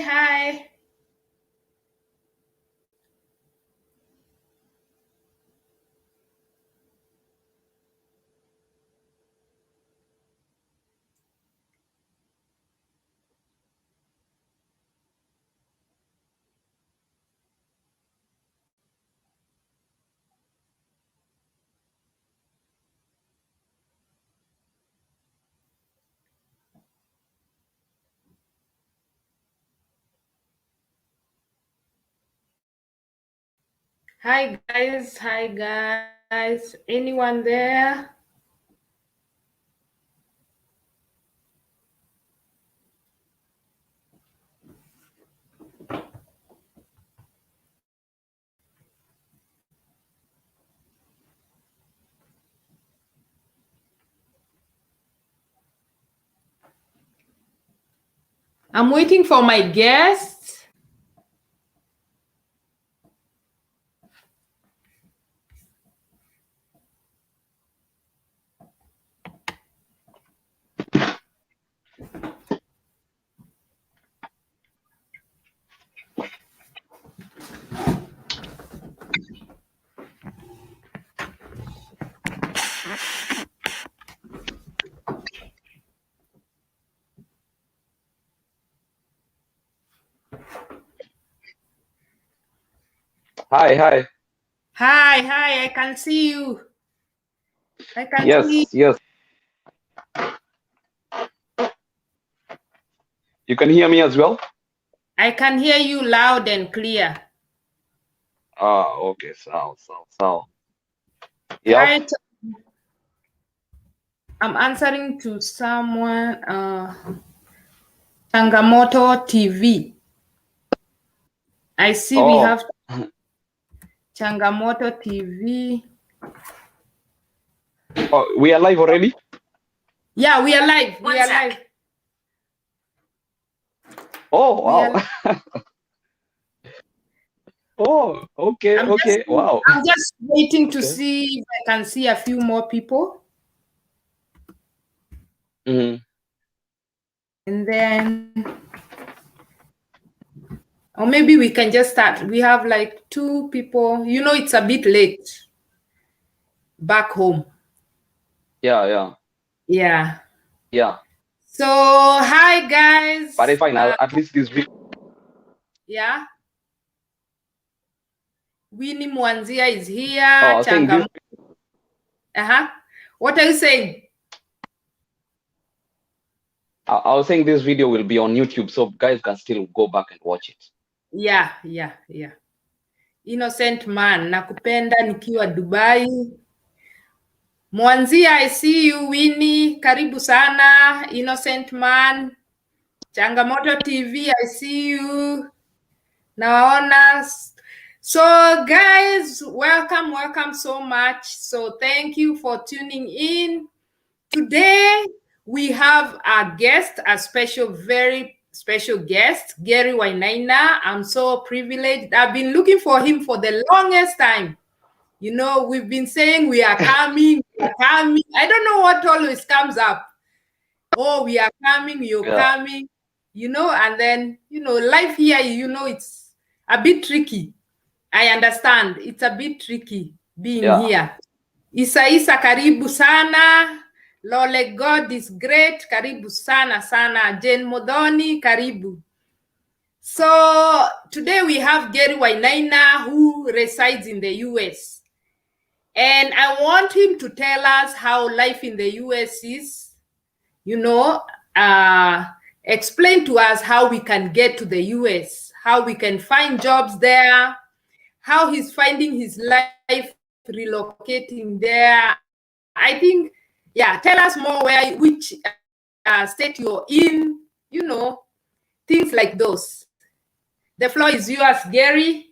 Hi. Hi, guys. Hi, guys. Anyone there? I'm waiting for my guest. Hi. Hi. I can see you. I can see. Yes. You can hear me as well? I can hear you loud and clear. Okay. So. Hi. Yep. I'm answering to someone. Changamoto TV. I see we have Changamoto TV. Oh, we are live already? Yeah, we are live. We are live. Oh, wow. Oh, okay. Wow. I'm just waiting to see if I can see a few more people. Mm-hmm. And then, or maybe we can just start. We have like 2 people. You know, it's a bit late back home. Yeah. So, hi, guys. But it's fine. At least this week. Yeah. Winnie Mwanzia is here. Oh, I was saying this. What are you saying? I was saying this video will be on YouTube, so guys can still go back and watch it. Yeah. Innocent man, nakupenda nikiwa Dubai. Mwanzia, I see you. Winnie, karibu sana. Innocent man. Changamoto TV, I see you. Naona. So guys, welcome so much. So thank you for tuning in. Today we have a guest, a very special guest, Garriey Naina. I'm so privileged. I've been looking for him for the longest time. You know, we've been saying we are coming. I don't know what always comes up. Oh, we are coming, you're coming, you know, and then, you know, life here, you know, it's a bit tricky. I understand. It's a bit tricky being here. Isa karibu sana. Lole God is great. Karibu sana. Jane Modoni, karibu. So today we have Garriey Naina, who resides in the US. And I want him to tell us how life in the US is, you know, explain to us how we can get to the US, how we can find jobs there, how he's finding his life relocating there. I think, tell us more which state you're in, you know, things like those. The floor is yours, Garriey.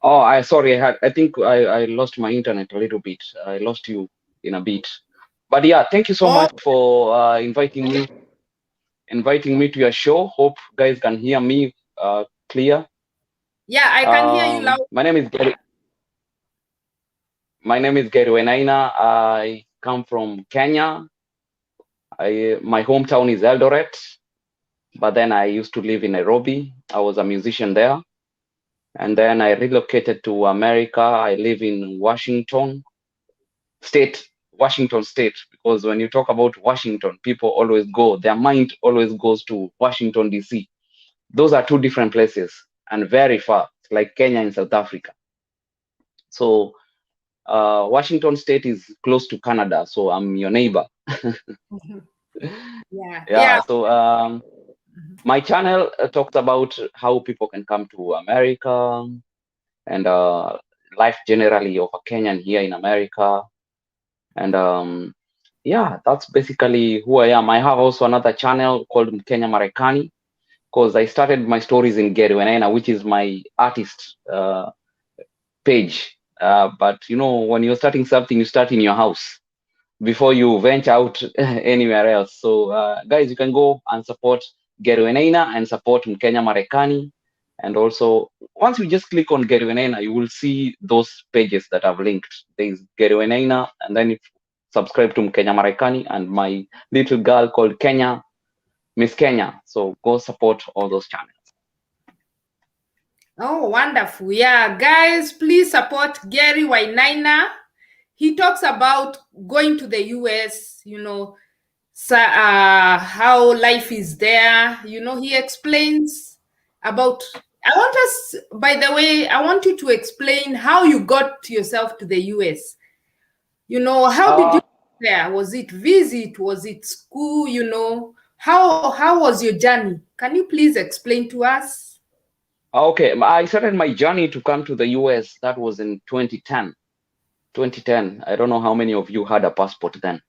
Oh, I think I lost my internet a little bit. I lost you in a bit. But yeah, thank you so much for inviting me to your show. Hope guys can hear me clear. Yeah, I can hear you loud. My name is Garriey Naina. I come from Kenya. My hometown is Eldoret. but then I used to live in Nairobi. I was a musician there. And then I relocated to America. I live in Washington State, because when you talk about Washington, people always their mind always goes to Washington, D.C. Those are two different places and very far, like Kenya and South Africa. So Washington State is close to Canada, so I'm your neighbor. Yeah. So my channel talks about how people can come to America and life generally of a Kenyan here in America. And yeah, that's basically who I am. I have also another channel called Mkenya Marekani, because I started my stories in Garriey, which is my artist page. But you know, when you're starting something, you start in your house before you venture out anywhere else. So guys, you can go and support Garriey and support Mkenya Marekani. And also, once you just click on Garriey, you will see those pages that I've linked. There's Garriey, and then if subscribe to Mkenya Marekani and my little girl called Kenya, Miss Kenya. So go support all those channels. Oh, wonderful. Yeah, guys, please support Garriey Naina. He talks about going to the US, you know, how life is there. You know, he explains about. By the way, I want you to explain how you got yourself to the US. You know, how did you get there? Was it visit? Was it school? You know, how was your journey? Can you please explain to us? Okay, I started my journey to come to the US. That was in 2010. 2010. I don't know how many of you had a passport then.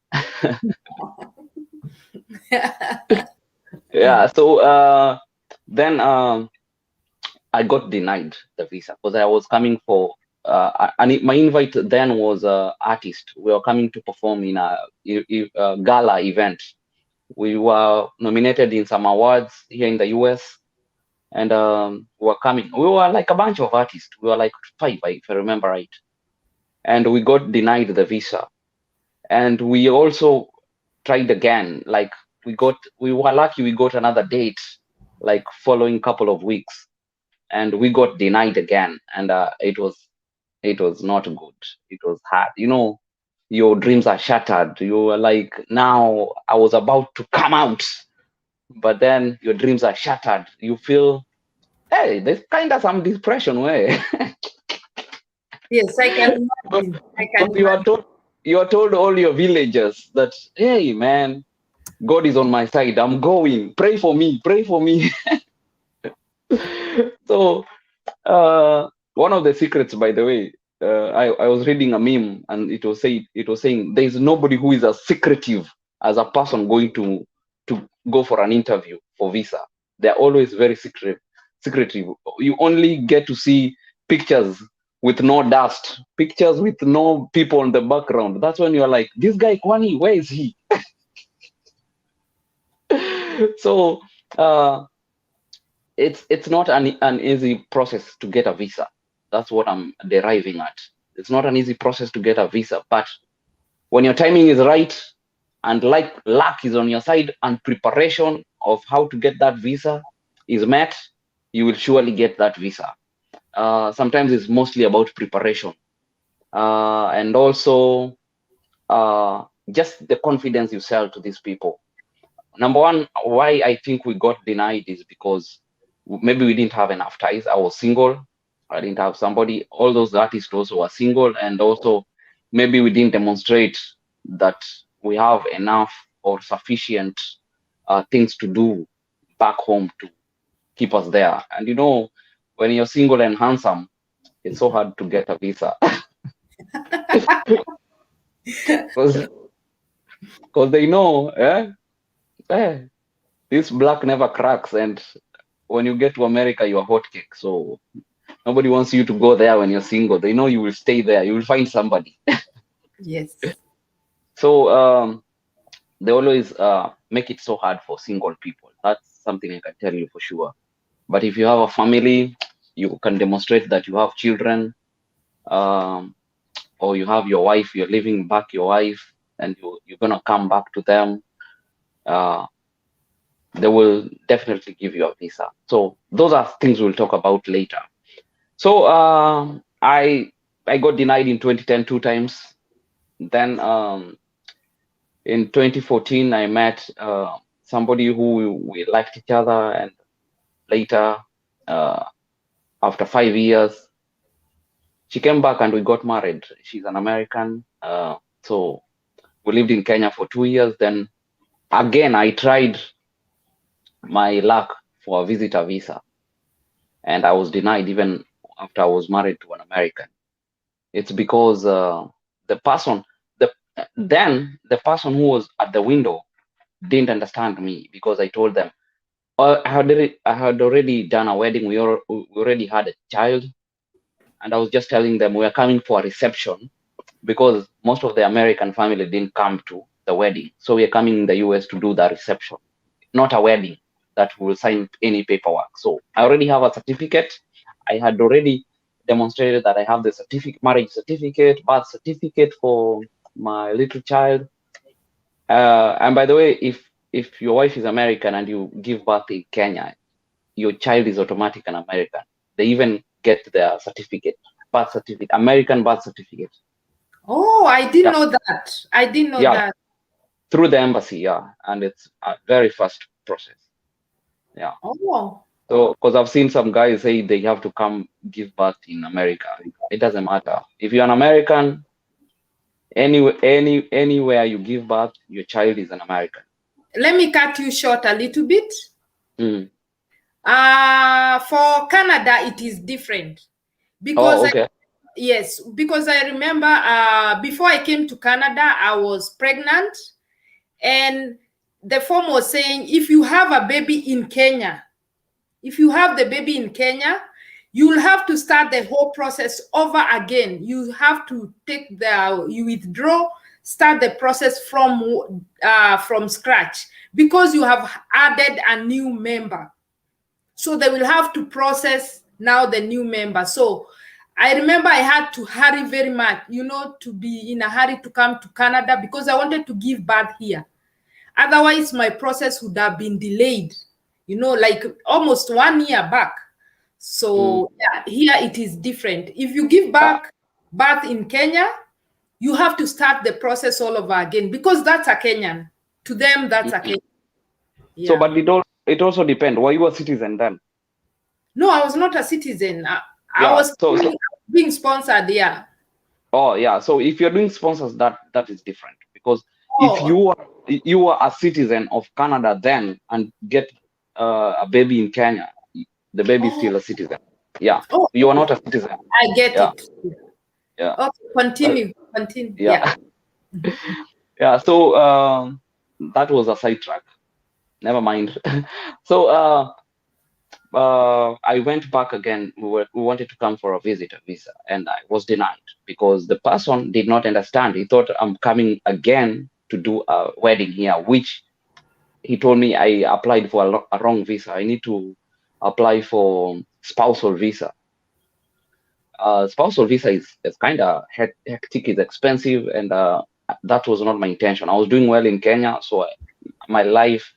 Yeah. So then I got denied the visa because I was coming for and my invite then was artist. We were coming to perform in a gala event. We were nominated in some awards here in the US, and we were coming. We were like a bunch of artists. We were like 5, if I remember right, and we got denied the visa. And we also tried again. Like we were lucky. We got another date, like following couple of weeks, and we got denied again. And it was not good. It was hard. You know, your dreams are shattered. You were like, now I was about to come out, but then your dreams are shattered. You feel, hey, there's kind of some depression way. Yes, I can imagine. You are told all your villagers that, hey man, God is on my side. I'm going. Pray for me. Pray for me. So one of the secrets, by the way, I was reading a meme, and it was saying there is nobody who is as secretive as a person going to go for an interview for visa. They're always very secretive. You only get to see pictures with no dust, pictures with no people in the background. That's when you're like, this guy Kwani, where is he? So it's not an easy process to get a visa. That's what I'm deriving at. It's not an easy process to get a visa, but when your timing is right and like luck is on your side and preparation of how to get that visa is met, you will surely get that visa. Sometimes it's mostly about preparation, and also just the confidence you sell to these people. Number one, why I think we got denied is because maybe we didn't have enough ties. I was single. I didn't have somebody. All those artists also were single, and also maybe we didn't demonstrate that we have enough or sufficient things to do back home to keep us there. And you know, when you're single and handsome, it's so hard to get a visa. Because they know, this black never cracks, and when you get to America, you're hotcake. So nobody wants you to go there when you're single. They know you will stay there. You will find somebody. Yes. So they always make it so hard for single people. That's something I can tell you for sure. But if you have a family, you can demonstrate that you have children, or you have your wife, you're leaving back your wife, and you're gonna come back to them. they will definitely give you a visa. So those are things we'll talk about later. So I got denied in 2010 2 times. Then in 2014 I met somebody who we liked each other, and later uh, after 5 years she came back and we got married. She's an American. So we lived in Kenya for 2 years. Then again I tried my luck for a visitor visa, and I was denied even after I was married to an American. It's because the person, the then the person who was at the window didn't understand me, because I told them I had already done a wedding. We already had a child, and I was just telling them we are coming for a reception, because most of the American family didn't come to the wedding, so we are coming in the US to do the reception, not a wedding that will sign any paperwork. So I already have a certificate. I had already demonstrated that I have the marriage certificate, birth certificate for my little child. And by the way, if your wife is American and you give birth in Kenya, your child is automatic an American. They even get their certificate, birth certificate, American birth certificate. Oh, I didn't Yeah. know that. I didn't know Yeah, that. through the embassy. Yeah, and it's a very fast process. Yeah. Oh, So, because I've seen some guys say they have to come give birth in America. It doesn't matter. If you're an American, anywhere you give birth, your child is an American. let me cut you short a little bit. Mm. For Canada, it is different because Oh, okay. yes, because I remember before I came to Canada, I was pregnant, and the form was saying if you have a baby in Kenya, if you have the baby in Kenya, you'll have to start the whole process over again. You have to you withdraw, start the process from scratch, because you have added a new member. So they will have to process now the new member. So I remember I had to hurry very much, to be in a hurry to come to Canada, because I wanted to give birth here. Otherwise, my process would have been delayed, like almost 1 year back. So yeah, here it is different. If you give birth in Kenya, you have to start the process all over again, because that's a Kenyan. To them, that's a Kenyan. Yeah. So, but it also depends. Were you a citizen then? No, I was not a citizen. I Yeah. was being sponsored. Yeah. Oh, yeah. So if you're doing sponsors, that is different, because if Oh, you are a citizen of Canada then and get a baby in Kenya, the baby is still a citizen. Yeah. oh, You are not a citizen. I get Yeah. it. Yeah. Okay, continue. Yeah. Yeah. Yeah. So that was a sidetrack. Never mind. So I went back again. We wanted to come for a visitor visa, and I was denied because the person did not understand. He thought I'm coming again to do a wedding here, which he told me I applied for a wrong visa. I need to apply for spousal visa. Spousal visa is kind of hectic, is expensive, and that was not my intention. I was doing well in Kenya, so my life.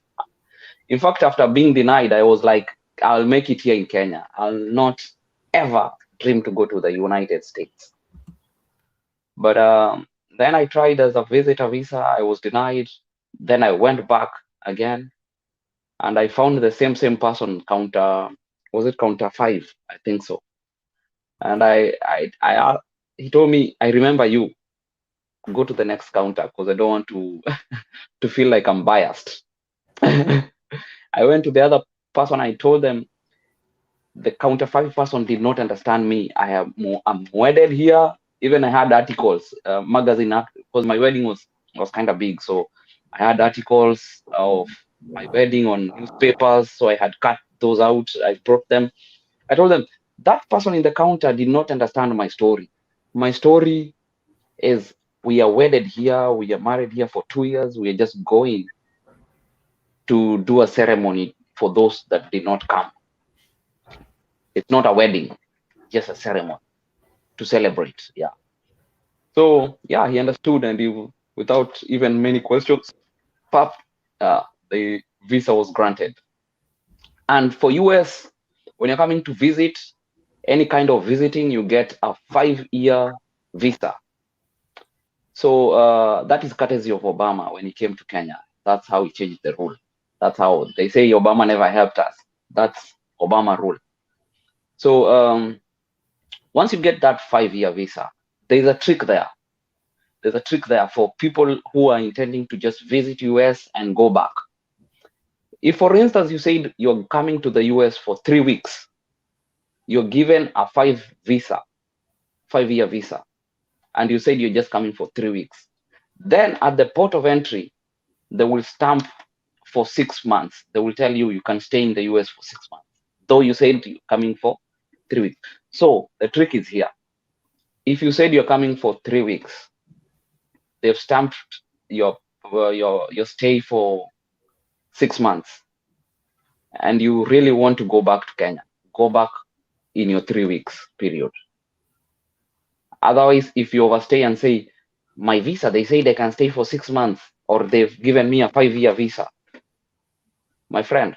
In fact, after being denied, I was like, I'll make it here in Kenya. I'll not ever dream to go to the United States. But then I tried as a visitor visa. I was denied. Then I went back again, and I found the same person, was it counter 5? I think so. And he told me, I remember you. Go to the next counter, because I don't want to to feel like I'm biased. I went to the other person. I told them, the counter 5 person did not understand me. I'm wedded here. Even I had articles, magazine, because my wedding was kind of big. So I had articles of my wedding on newspapers. So I had cut those out. I brought them. I told them, that person in the counter did not understand my story. My story is, we are wedded here. We are married here for 2 years. We are just going to do a ceremony for those that did not come. It's not a wedding, just a ceremony to celebrate. Yeah. So yeah, he understood, and he, without even many questions, pop, they visa was granted. And for US, when you're coming to visit, any kind of visiting, you get a 5-year visa. So that is courtesy of Obama when he came to Kenya. That's how he changed the rule. That's how they say Obama never helped us. That's Obama rule. So once you get that 5-year visa, there's a trick there. There's a trick there for people who are intending to just visit US and go back. If, for instance, you said you're coming to the US for 3 weeks, you're given a 5-year visa, and you said you're just coming for 3 weeks. Then at the port of entry, they will stamp for 6 months. They will tell you you can stay in the US for 6 months, though you said you're coming for 3 weeks. So the trick is here. If you said you're coming for 3 weeks, they've stamped your stay for 6 months, and you really want to go back to Kenya, go back in your 3 weeks period. Otherwise, if you overstay and say, my visa, they say they can stay for 6 months, or they've given me a 5-year visa, my friend,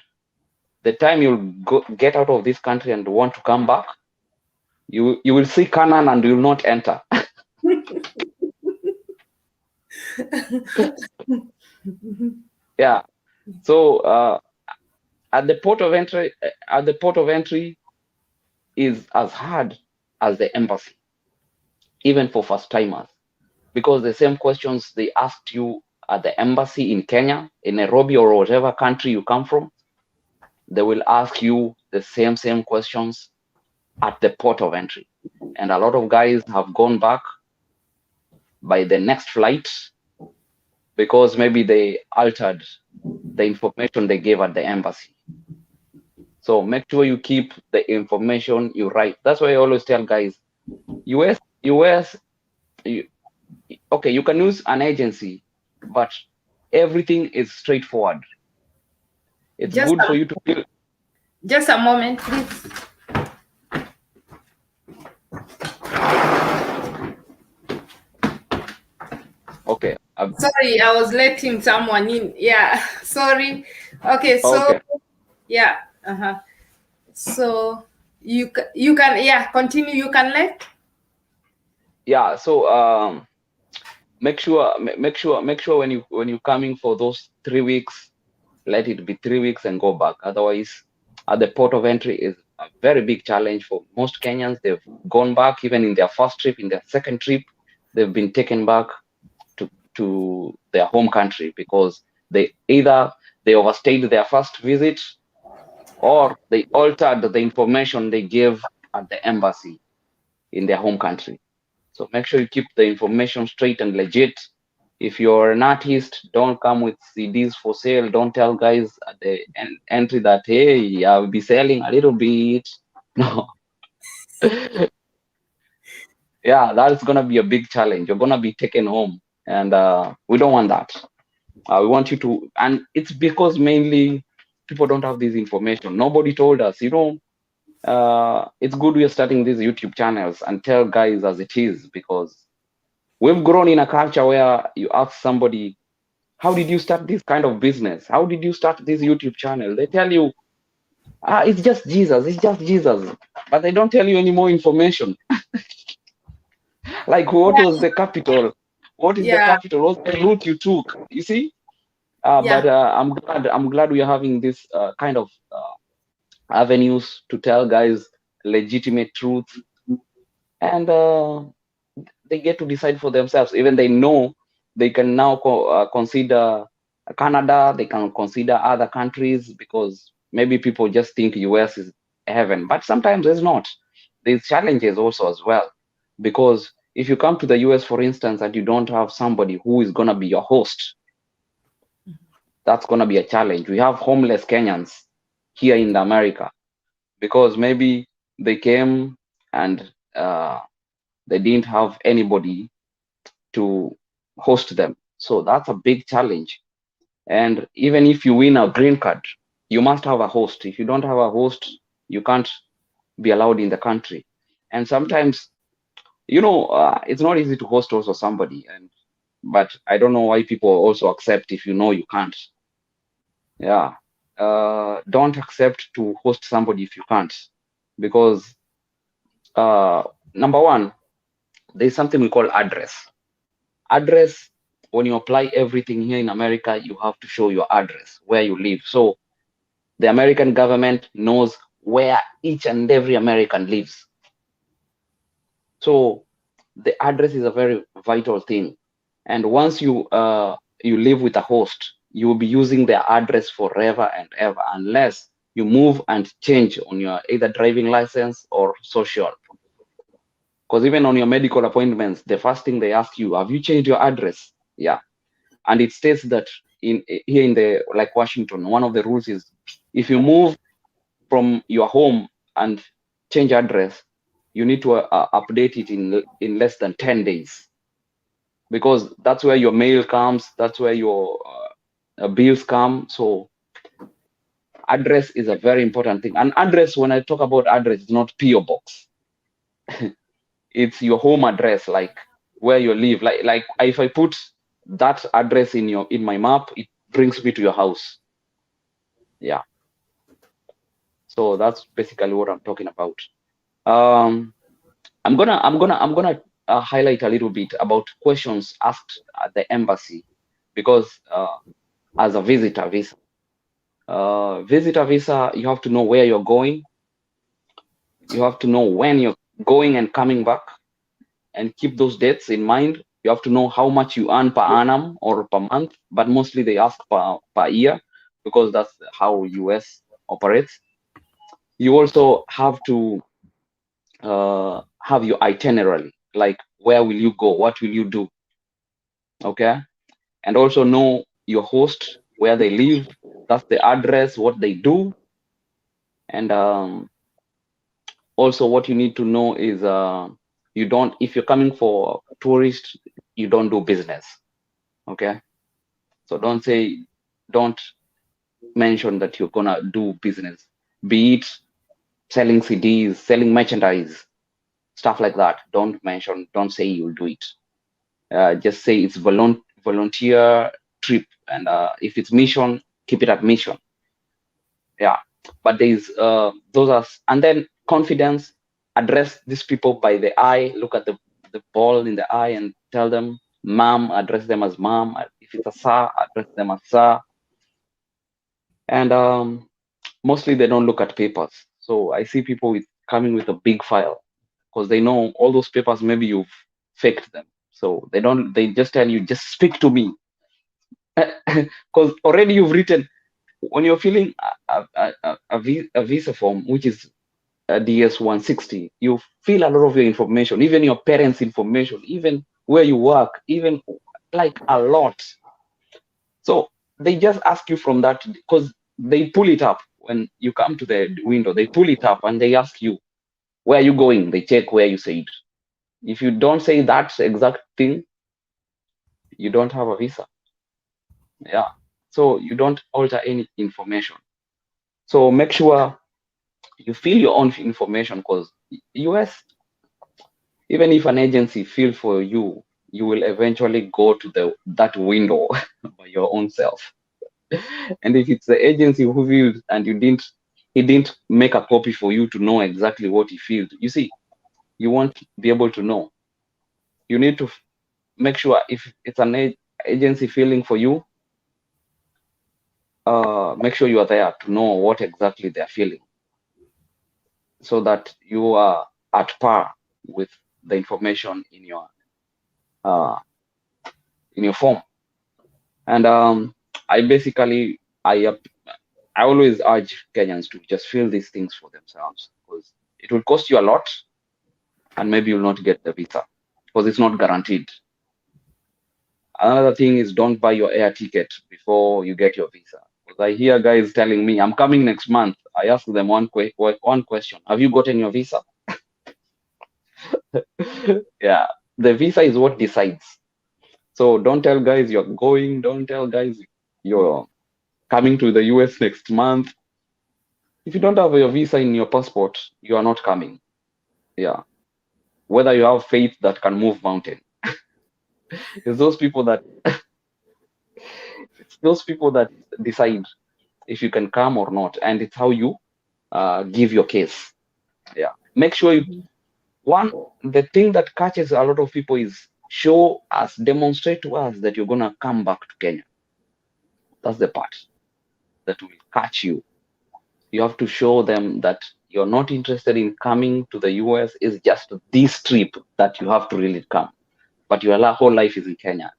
the time you'll get out of this country and want to come back, you will see Canaan and you will not enter. Yeah. So at the port of entry is as hard as the embassy, even for first timers, because the same questions they asked you at the embassy in Kenya, in Nairobi, or whatever country you come from, they will ask you the same questions at the port of entry. And a lot of guys have gone back by the next flight because maybe they altered the information they gave at the embassy. So make sure you keep the information you write. That's why I always tell guys, US, okay, you can use an agency, but everything is straightforward. It's Just good for you to feel. Just a moment, please. Okay. Sorry, I was letting someone in. Yeah, sorry. Okay, so okay. Yeah. So you can continue. You can let. Yeah. So make sure when you're coming for those 3 weeks, let it be 3 weeks and go back. Otherwise, at the port of entry is a very big challenge for most Kenyans. They've gone back even in their first trip, in their second trip, they've been taken back to their home country because they overstayed their first visit, or they altered the information they gave at the embassy in their home country. So make sure you keep the information straight and legit. If you're an artist, don't come with CDs for sale. Don't tell guys at the entry that, hey, I'll be selling a little bit. No. Yeah, that's going to be a big challenge. You're going to be taken home. And we don't want that. We want you to, and it's because mainly people don't have this information. Nobody told us, it's good we are starting these YouTube channels and tell guys as it is, because we've grown in a culture where you ask somebody, how did you start this kind of business? How did you start this YouTube channel? They tell you, it's just Jesus. It's just Jesus. But they don't tell you any more information. Like, what was the capital? What is the capital? What's the route you took? You see? But I'm glad we are having this kind of avenues to tell guys legitimate truth, and they get to decide for themselves. Even they know they can now consider Canada, they can consider other countries, because maybe people just think US is heaven, but sometimes it's not. There's challenges also as well, because if you come to the US, for instance, and you don't have somebody who is going to be your host, that's going to be a challenge. We have homeless Kenyans here in America because maybe they came and they didn't have anybody to host them. So that's a big challenge. And even if you win a green card, you must have a host. If you don't have a host, you can't be allowed in the country. And sometimes, it's not easy to host also somebody. But I don't know why people also accept if you know you can't. Yeah. don't accept to host somebody if you can't, because number one, there's something we call address. Address, when you apply everything here in America, you have to show your address, where you live. So the American government knows where each and every American lives. So the address is a very vital thing. And once you live with a host, you will be using their address forever and ever, unless you move and change on your either driving license or social. Because even on your medical appointments, the first thing they ask you, have you changed your address? Yeah. And it states that here in the, like Washington, one of the rules is if you move from your home and change address, you need to update it in less than 10 days, because that's where your mail comes, that's where your bills come. So address is a very important thing. And address, when I talk about address, it's not PO box. It's your home address, like where you live. Like if I put that address in my map, it brings me to your house. Yeah. So that's basically what I'm talking about. I'm gonna highlight a little bit about questions asked at the embassy, because as a visitor visa, you have to know where you're going. You have to know when you're going and coming back, and keep those dates in mind. You have to know how much you earn per annum or per month, but mostly they ask per year, because that's how US operates. You also have to have your itinerary, like where will you go, what will you do, okay? And also know your host, where they live, that's the address, what they do. And also what you need to know is you don't, if you're coming for tourist, you don't do business, okay? So don't mention that you're gonna do business, be it selling CDs, selling merchandise, stuff like that. Don't say you'll do it. Just say it's volunteer trip, and if it's mission, keep it at mission. Yeah. But there's those are, and then confidence. Address these people by the eye. Look at the ball in the eye and tell them ma'am. Address them as ma'am. If it's a sir, address them as sir. And mostly they don't look at papers. So I see people coming with a big file, because they know all those papers, maybe you've faked them. So they just tell you, just speak to me. Because already you've written, when you're filling a visa form, which is a DS-160, you fill a lot of your information, even your parents' information, even where you work, even like a lot. So they just ask you from that, because they pull it up when you come to the window. They pull it up and they ask you, where are you going? They check where you said. If you don't say that exact thing, you don't have a visa. Yeah. So you don't alter any information. So make sure you fill your own information, because US, even if an agency fill for you, you will eventually go to that window by your own self. And if it's the agency who filled and he didn't make a copy for you to know exactly what he filled, you see, you won't be able to know. You need to make sure if it's an agency filling for you, make sure you are there to know what exactly they're filling, so that you are at par with the information in your form. And I always urge Kenyans to just fill these things for themselves, because it will cost you a lot, and maybe you'll not get the visa, because it's not guaranteed. Another thing is, don't buy your air ticket before you get your visa. Because I hear guys telling me, I'm coming next month. I ask them one question: have you gotten your visa? Yeah, the visa is what decides. So don't tell guys you're going. Don't tell guys you're coming to the US next month. If you don't have your visa in your passport, you are not coming. Yeah. Whether you have faith that can move mountain. It's those people that decide. if you can come or not, and it's how you give your case. Yeah, make sure you the thing that catches a lot of people is show us, demonstrate to us that you're gonna come back to Kenya. That's the part that will catch you. You have to show them that you're not interested in coming to the US. It's just this trip that you have to really come, but your whole life is in Kenya.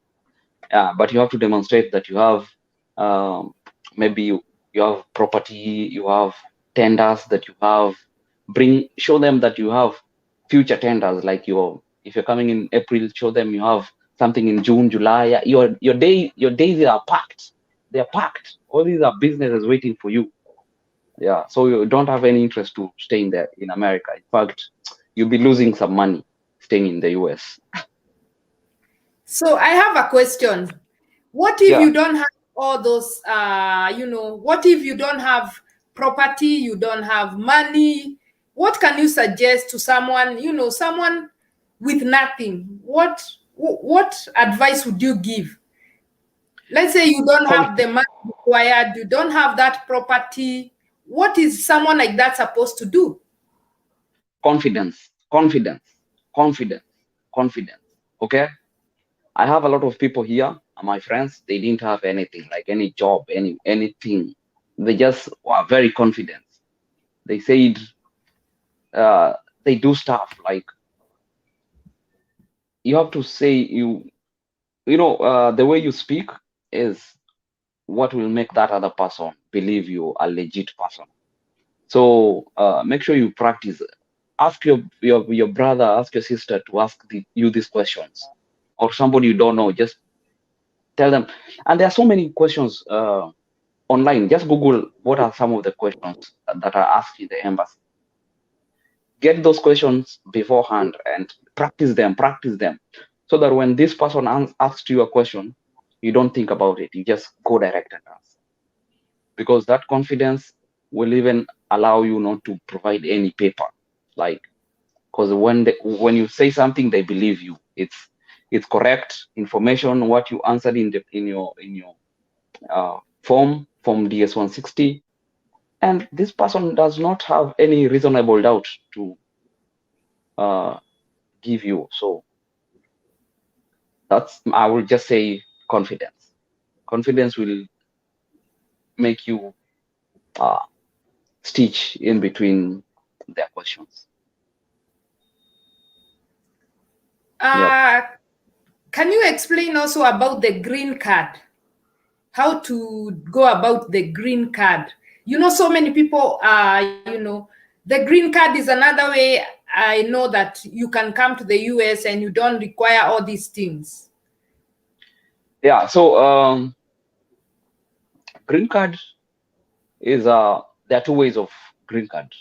But you have to demonstrate that you have maybe you have property, you have tenders that you have. Show them that you have future tenders, like if you're coming in April, show them you have something in June, July. Your days are packed. They're packed. All these are businesses waiting for you. Yeah, so you don't have any interest to staying there in America. In fact, you'll be losing some money staying in the US. So I have a question. What if you don't have all those, what if you don't have property, you don't have money? What can you suggest to someone, someone with nothing? What advice would you give? Let's say you don't have the money required, you don't have that property. What is someone like that supposed to do? Confidence. Okay, I have a lot of people here, my friends. They didn't have anything, like any job, anything. They just were very confident. They said they do stuff like, you have to say the way you speak is what will make that other person believe you a legit person. So make sure you practice. Ask your brother, ask your sister to ask you these questions, or somebody you don't know. Just tell them. And there are so many questions online. Just Google what are some of the questions that are asked in the embassy. Get those questions beforehand and practice them, so that when this person asks you a question, you don't think about it. You just go direct and answer. Because that confidence will even allow you not to provide any paper, because when you say something, they believe you. It's correct information what you answered in your form DS-160, and this person does not have any reasonable doubt to give you. So I will just say confidence will make you stitch in between their questions. Can you explain also about the green card? How to go about the green card? So many people the green card is another way. I know that you can come to the US and you don't require all these things. Yeah, so green card is there are two ways of green card.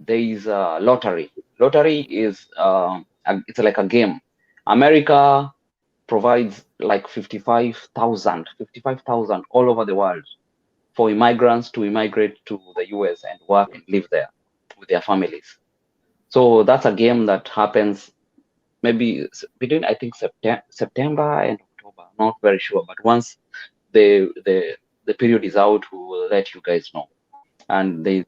There is lottery. Lottery is it's like a game. America provides like 55,000 all over the world for immigrants to immigrate to the US and work and live there with their families. So that's a game that happens maybe between, I think, September and October. I'm not very sure, but once the period is out, we will let you guys know. And a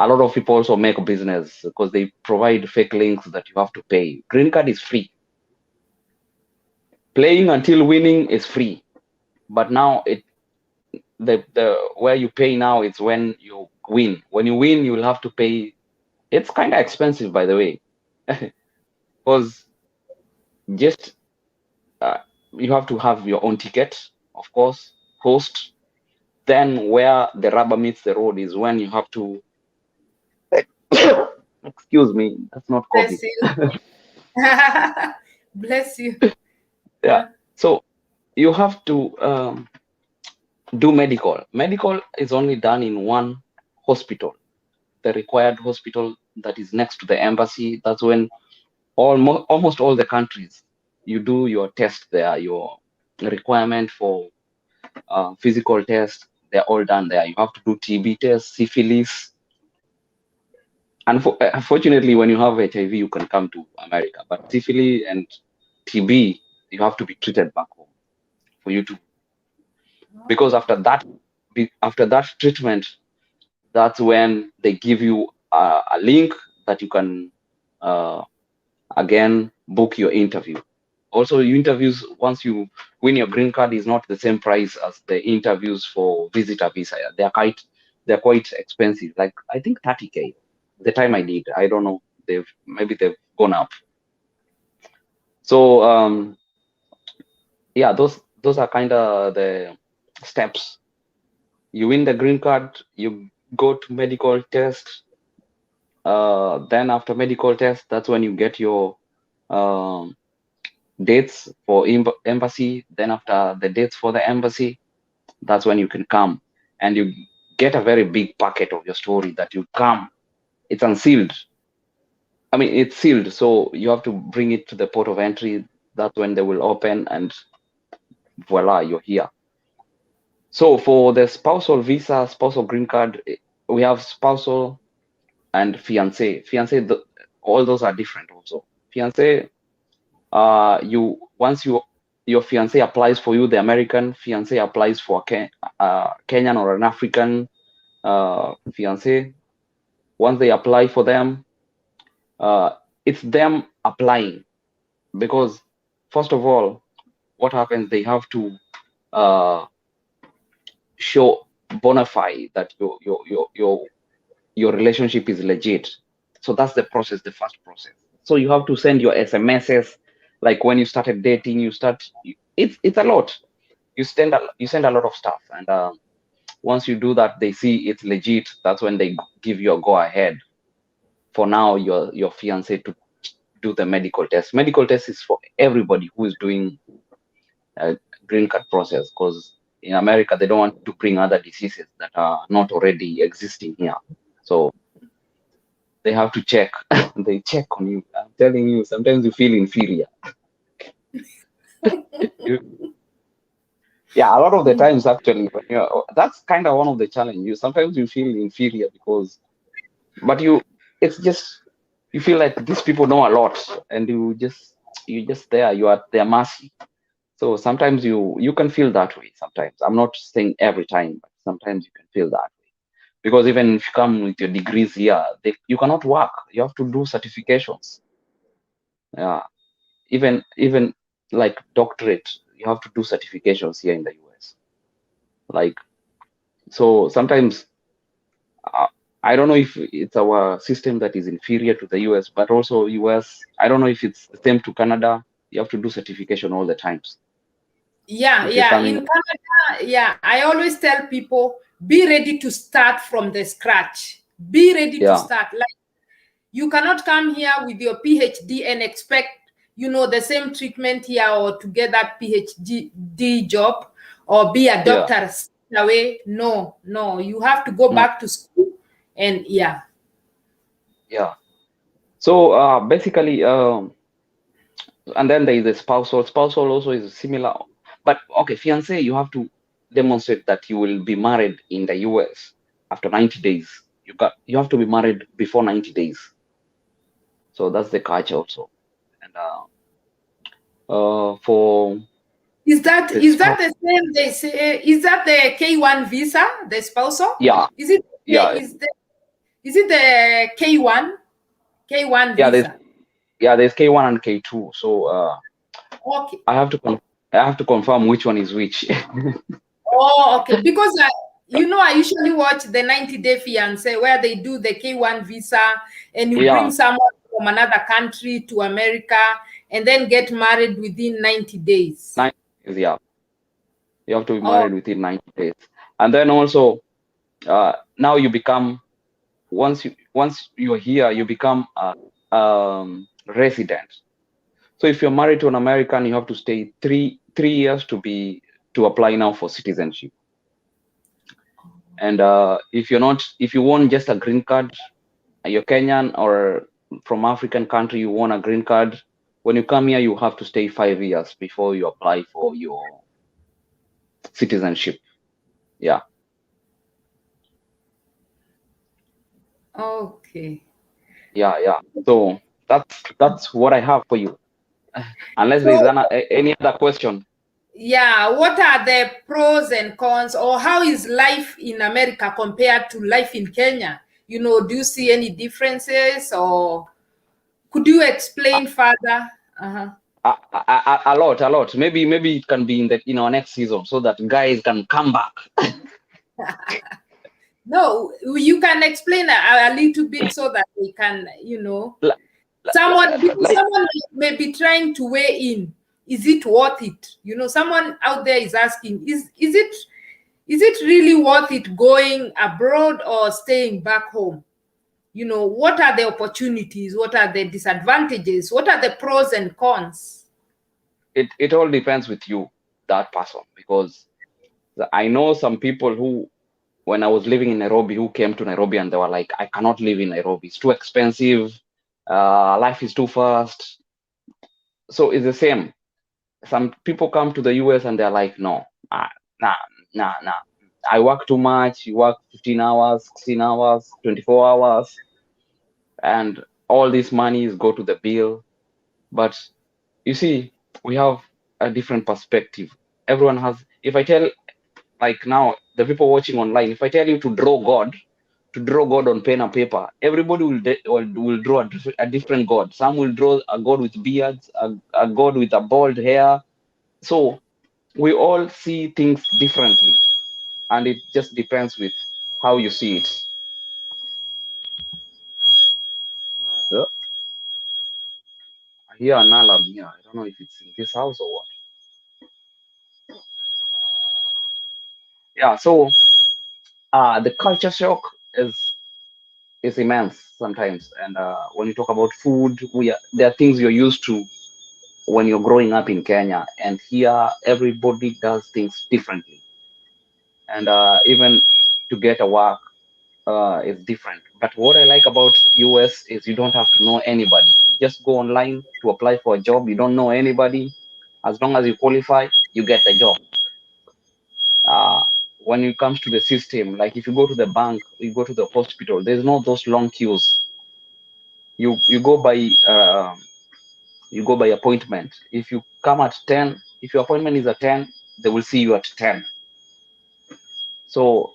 lot of people also make business because they provide fake links that you have to pay. Green card is free. Playing until winning is free, but now the where you pay now is when you win. When you win, you will have to pay. It's kind of expensive, by the way, because just you have to have your own ticket, of course, host. Then where the rubber meets the road is when you have to. Excuse me, that's not COVID. Bless you. Bless you. Yeah. So you have to do medical. Medical is only done in one hospital, the required hospital that is next to the embassy. That's when almost all the countries, you do your test there, your requirement for physical test, they're all done there. You have to do TB test, syphilis. Unfortunately, when you have HIV, you can come to America, but syphilis and TB, you have to be treated back home for you to, because after that, after that treatment, that's when they give you a link that you can again book your interview. Also, interviews, once you win your green card, is not the same price as the interviews for visitor visa. They're quite expensive. Like, I think 30K the time I did. I don't know. Maybe they've gone up. So yeah, those are kind of the steps. You win the green card, you go to medical test. Then after medical test, that's when you get your um, dates for embassy. Then after the dates for the embassy, that's when you can come, and you get a very big packet of your story that you come. It's unsealed. I mean, it's sealed, so you have to bring it to the port of entry. That's when they will open, and voila, you're here. So for the spousal visa, spousal green card, we have spousal and fiance. Fiance, all those are different also. Fiance, once your fiance applies for you, the American fiance applies for Kenyan or an African fiance. Once they apply for them, it's them applying, because first of all, what happens? They have to show bona fide that your relationship is legit. So that's the process, the first process. So you have to send your SMSs, like when you started dating, it's a lot. You send a lot of stuff, and once you do that, they see it's legit. That's when they give you a go ahead. For now, your fiance to do the medical test. Medical test is for everybody who is doing a green card process, because in America they don't want to bring other diseases that are not already existing here. So they have to check. They check on you. I'm telling you, sometimes you feel inferior. Yeah, a lot of the times actually, that's kind of one of the challenges. Sometimes you feel inferior but it's just, you feel like these people know a lot, and you just there. You are at their mercy. So sometimes you can feel that way. Sometimes, I'm not saying every time, but sometimes you can feel that way. Because even if you come with your degrees here, you cannot work. You have to do certifications. Yeah, even like doctorate, you have to do certifications here in the US. Like, so sometimes I don't know if it's our system that is inferior to the US, but also US, I don't know if it's the same to Canada. You have to do certification all the times. Yeah, If you're yeah. coming, In Canada, yeah, I always tell people, be ready to start from the scratch. Be ready to yeah, start. Like, you cannot come here with your PhD and expect, the same treatment here, or to get that PhD job, or be a yeah, doctor straight away. No, no. You have to go no, back to school, and yeah. yeah. So basically, and then there is a spousal. Spousal also is similar, but okay, fiance, you have to demonstrate that you will be married in the US after 90 days. You have to be married before 90 days. So that's the catch also. And for Is that the is that spouse, the same? They say, is that the K1 visa, the spousal? yeah, Is it yeah, is it the K1 yeah. There's visa? there's K1 and K2. So Okay. I have to confirm which one is which. Oh, okay. Because I usually watch the 90-day fiance, where they do the K1 visa, and you Yeah, bring someone from another country to America, and then get married within 90 days. 90 days, yeah. You have to be Oh, married within 90 days. And then also, now you become, once you're here, you become a resident. So if you're married to an American, you have to stay three years to apply now for citizenship. And if you want just a green card, you're Kenyan or from African country, you want a green card. When you come here, you have to stay 5 years before you apply for your citizenship. Yeah. okay. Yeah. So that's what I have for you. Unless So there's any other question. Yeah, what are the pros and cons, or how is life in America compared to life in Kenya? You know, do you see any differences, or could you explain further? A lot. Maybe it can be in our next season, so that guys can come back. No, you can explain a little bit so that we can, you know, Like, someone may be trying to weigh in. Is it worth it? You know, someone out there is asking, is it really worth it going abroad or staying back home? You know, what are the opportunities? What are the disadvantages? What are the pros and cons? it all depends with you, that person, because I know some people who, when I was living in Nairobi, who came to Nairobi and they were like, I cannot live in Nairobi. It's too expensive. Life is too fast. So it's the same. Some people come to the US and they're like, no, nah. I work too much. You work 15 hours, 16 hours, 24 hours, and all these monies go to the bill. But you see, we have a different perspective. Everyone has, if I tell, like now, the people watching online, if I tell you to draw God on pen and paper, everybody will draw a different God. Some will draw a God with beards, a God with a bald hair. So we all see things differently, and it just depends with how you see it. Yeah. I hear an alarm here. I don't know if it's in this house or what. Yeah. So the culture shock is immense sometimes, and when you talk about food, there are things you're used to when you're growing up in Kenya, and here everybody does things differently, and even to get a work is different. But what I like about US is you don't have to know anybody. You just go online to apply for a job. You don't know anybody. As long as you qualify, you get the job. When it comes to the system, like if you go to the bank, you go to the hospital, there's no those long queues. You go by appointment. If you come at 10, if your appointment is at 10, they will see you at 10. So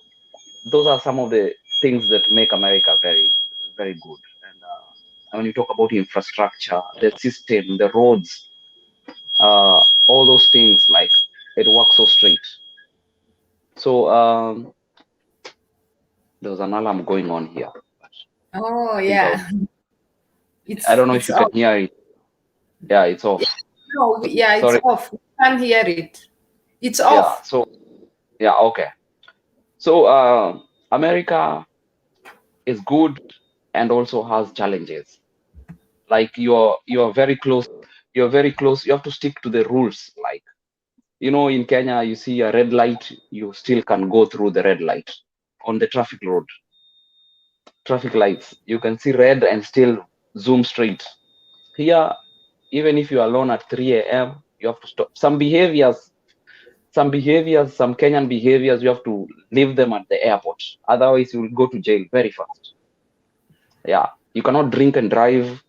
those are some of the things that make America very, very good. And when you talk about infrastructure, the system, the roads, all those things, like it works so straight. So there was an alarm going on here. Oh I think yeah, I don't know if it's you can off. hear it. Yeah, it's off. No, yeah, it's Sorry. off. We can't hear it. It's Yeah. off. So yeah, okay. So America is good and also has challenges. Like you're very close. You're very close. You have to stick to the rules. Like, in Kenya, you see a red light, you still can go through the red light on the traffic lights. You can see red and still zoom straight. Here, even if you're alone at 3 a.m., you have to stop. Some Kenyan behaviors, you have to leave them at the airport. Otherwise, you will go to jail very fast. Yeah, you cannot drink and drive.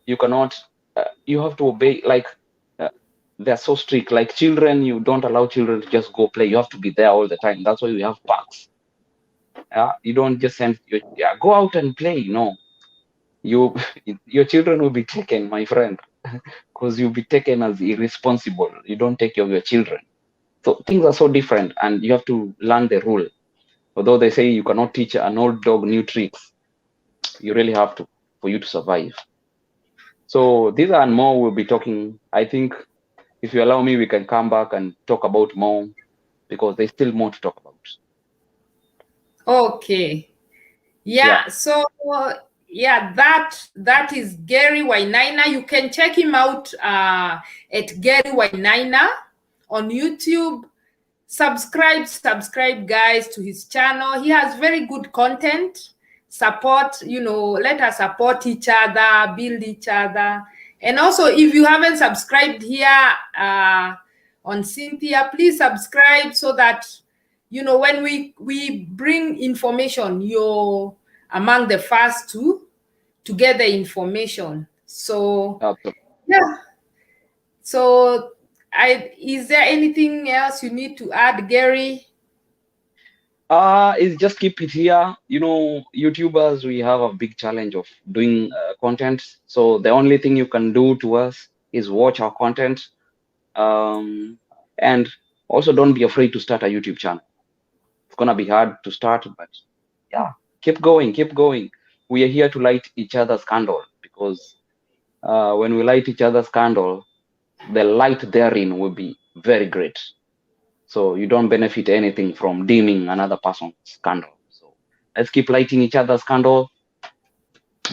You cannot. You have to obey. Like they're so strict. Like children, you don't allow children to just go play. You have to be there all the time. That's why we have parks. Yeah, you don't just send go out and play. No, your children will be taken, my friend, because you'll be taken as irresponsible. You don't take care of your children. So things are so different, and you have to learn the rule. Although they say you cannot teach an old dog new tricks, you really have to for you to survive. So these and more we'll be talking. I think if you allow me, we can come back and talk about more, because there's still more to talk about. Okay. Yeah. So yeah, that is Garriey Naina. You can check him out at Garriey Naina on YouTube. Subscribe, guys, to his channel. He has very good content. Support, let us support each other, build each other. And also, if you haven't subscribed here on Cynthia, please subscribe so that when we bring information, you're among the first to get the information. So Absolutely. yeah. So Is there anything else you need to add, Garriey? Is just keep it here. You know, YouTubers, we have a big challenge of doing content. So the only thing you can do to us is watch our content. And also don't be afraid to start a YouTube channel. It's gonna be hard to start, but yeah, keep going, keep going. We are here to light each other's candle, because when we light each other's candle, the light therein will be very great. So you don't benefit anything from dimming another person's candle. So let's keep lighting each other's candle.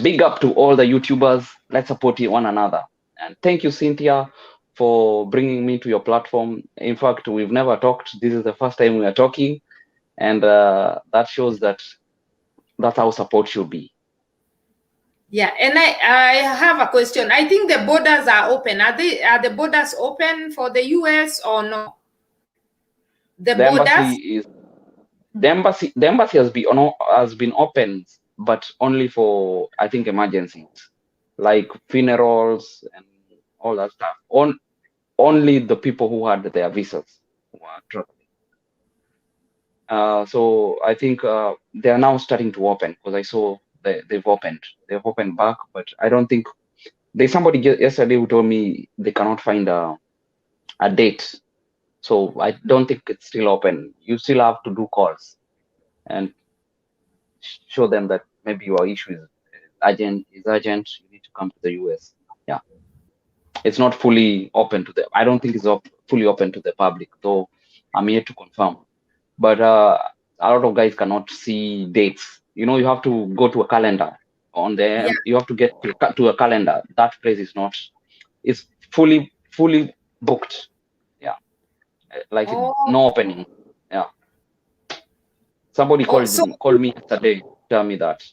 Big up to all the YouTubers. Let's support one another. And thank you, Cynthia, for bringing me to your platform. In fact, we've never talked. This is the first time we are talking. And that shows that that's how support should be. Yeah, and I have a question. I think the borders are open. Are the borders open for the US or no? The borders? The embassy has been open, but only for, I think, emergencies like funerals and all that stuff. Only the people who had their visas were traveling. So I think they are now starting to open, because I saw they've opened back, but I don't think there's somebody yesterday who told me they cannot find a date. So I don't think it's still open. You still have to do calls and show them that maybe your issue is urgent. You need to come to the US. Yeah, it's not fully open to I don't think it's fully open to the public, though I'm yet to confirm. But a lot of guys cannot see dates. You know, you have to go to a calendar on the. Yeah. You have to get to a calendar. That place is not. It's fully booked. Yeah, like no opening. Yeah. Somebody called me yesterday, tell me that.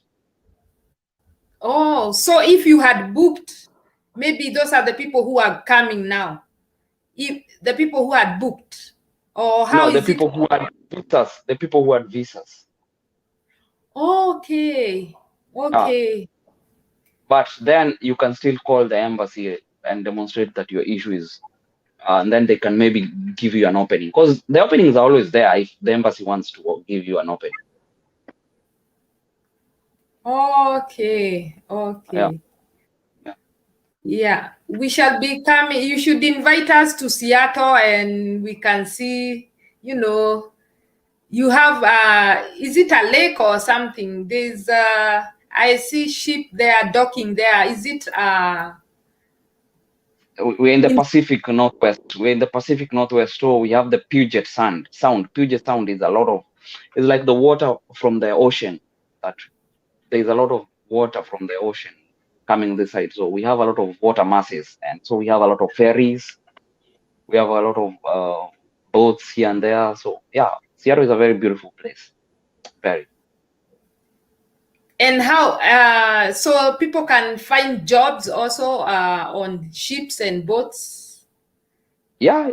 Oh, so if you had booked, maybe those are the people who are coming now. If the people who had booked, or how no, the is people it? who had visas. The people who had visas. Okay. Okay. But then you can still call the embassy and demonstrate that your issue is, and then they can maybe give you an opening, because the openings are always there if the embassy wants to give you an opening. Okay. Okay. Yeah. We shall be coming. You should invite us to Seattle, and we can see, you know, you have is it a lake or something? There's I see ship there docking there. Is it we're in the Pacific Northwest. We're in the Pacific Northwest, so we have the Puget Sound. Puget Sound is it's like the water from the ocean. That there's a lot of water from the ocean coming this side. So we have a lot of water masses, and so we have a lot of ferries. We have a lot of boats here and there. So yeah, Seattle is a very beautiful place. Very. And how so people can find jobs also on ships and boats? Yeah.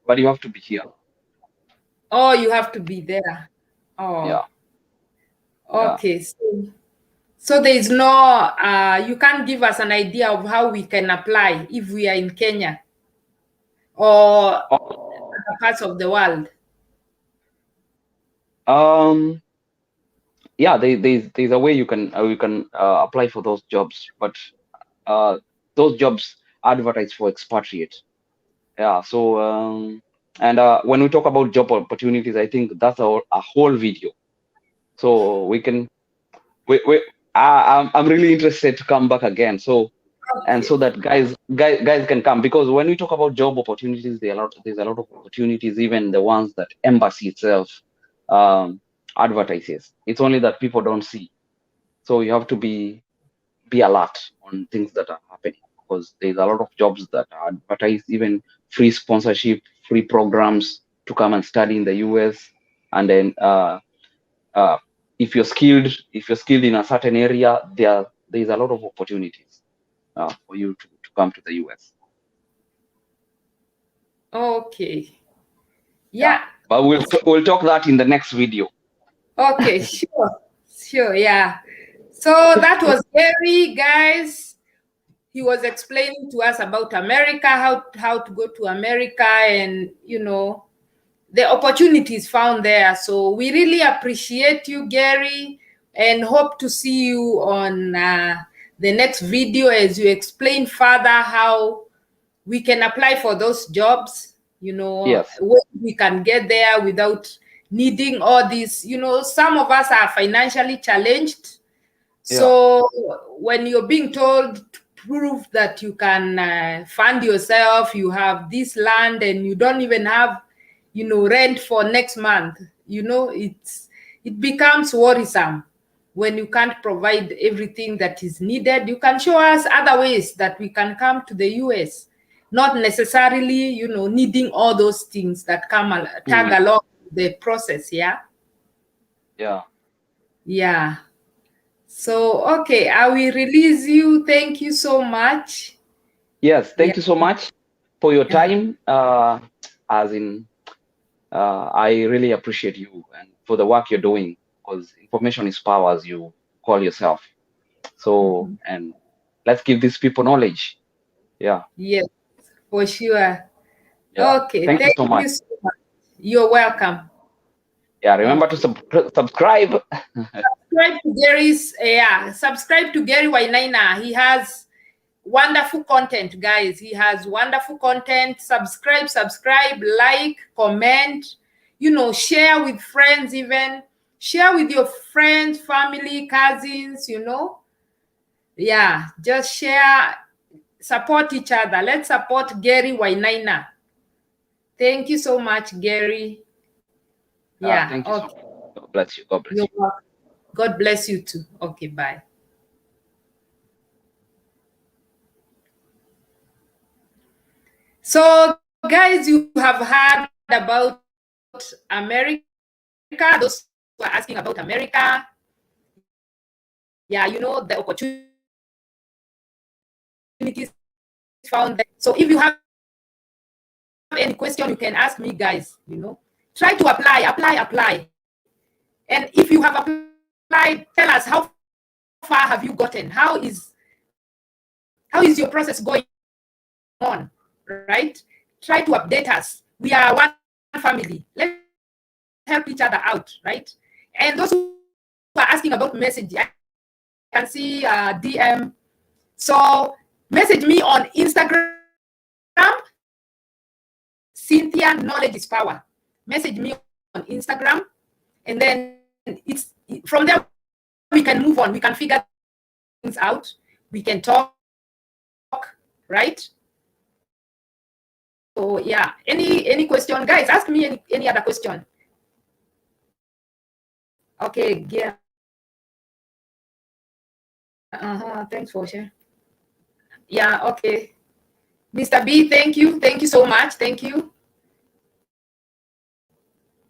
But you have to be here. Oh, you have to be there. Oh. Yeah. Okay. So there is no you can't give us an idea of how we can apply if we are in Kenya or other parts of the world. Yeah, there's a way you can apply for those jobs, but those jobs advertise for expatriate. Yeah. So and when we talk about job opportunities, I think that's a whole video. So we can I'm really interested to come back again. So okay. And so that guys can come, because when we talk about job opportunities, there's a lot of opportunities, even the ones that embassy itself advertises. It's only that people don't see. So you have to be alert on things that are happening, because there's a lot of jobs that are advertised, even free sponsorship, free programs to come and study in the US. And then if you're skilled in a certain area, there's a lot of opportunities for you to come to the US. Okay. Yeah. But we'll talk that in the next video. Okay, sure, yeah. So that was Garriey, guys. he was explaining to us about America, how to go to America, and the opportunities found there. So we really appreciate you, Garriey, and hope to see you on the next video as you explain further how we can apply for those jobs, Yes. when we can get there without needing all these. Some of us are financially challenged. So when you're being told to prove that you can fund yourself, you have this land and you don't even have, rent for next month, it becomes worrisome when you can't provide everything that is needed. You can show us other ways that we can come to the US, not necessarily, needing all those things that tag along the process. Yeah. So, okay, I will release you. Thank you so much. Yes, thank you so much for your time. I really appreciate you and for the work you're doing, because information is power, as you call yourself. So, and let's give these people knowledge. Yeah. Yes, for sure. Yeah. Okay, Thank you so much. You're welcome. Yeah, remember to subscribe. Subscribe to subscribe to Garriey Naina. He has wonderful content, guys. He has wonderful content. Subscribe, like, comment, share with friends, even share with your friends, family, cousins, just share, support each other. Let's support Garriey Naina. Thank you so much, Garriey. Thank you so much. God bless you. God bless you. Welcome. God bless you too. Okay, bye. So, guys, you have heard about America. Those who are asking about America. Yeah, the opportunities found there. So if you have any question, you can ask me, guys. Try to apply. And if you have applied, tell us how far have you gotten? How is your process going on, right? Try to update us. We are one family. Let's help each other out, right? And those who are asking about message, I can see DM. So message me on Instagram. Cynthia Knowledge is Power. Message me on Instagram, and then it's from there we can move on. We can figure things out. We can talk, right? So yeah, any question, guys? Ask me any other question. Okay, yeah. Thanks for sharing. Yeah, okay. Mr. B, thank you so much. Thank you.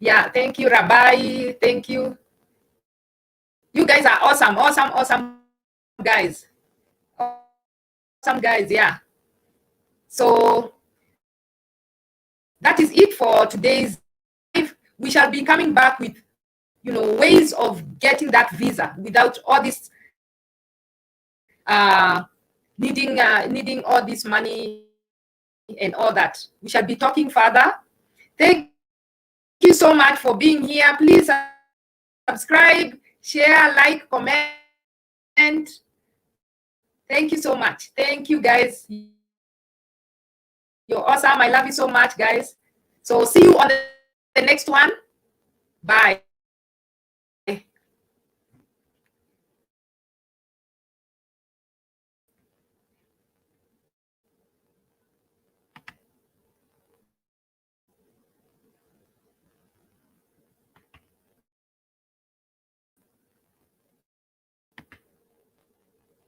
Yeah, thank you, Rabbi. Thank you. You guys are awesome guys. Awesome guys, yeah. So that is it for today's live. We shall be coming back with ways of getting that visa without all this needing all this money and all that. We shall be talking further. Thank you so much for being here. Please subscribe, share, like, comment. Thank you so much. Thank you, guys. You're awesome. I love you so much, guys. So see you on the next one. Bye.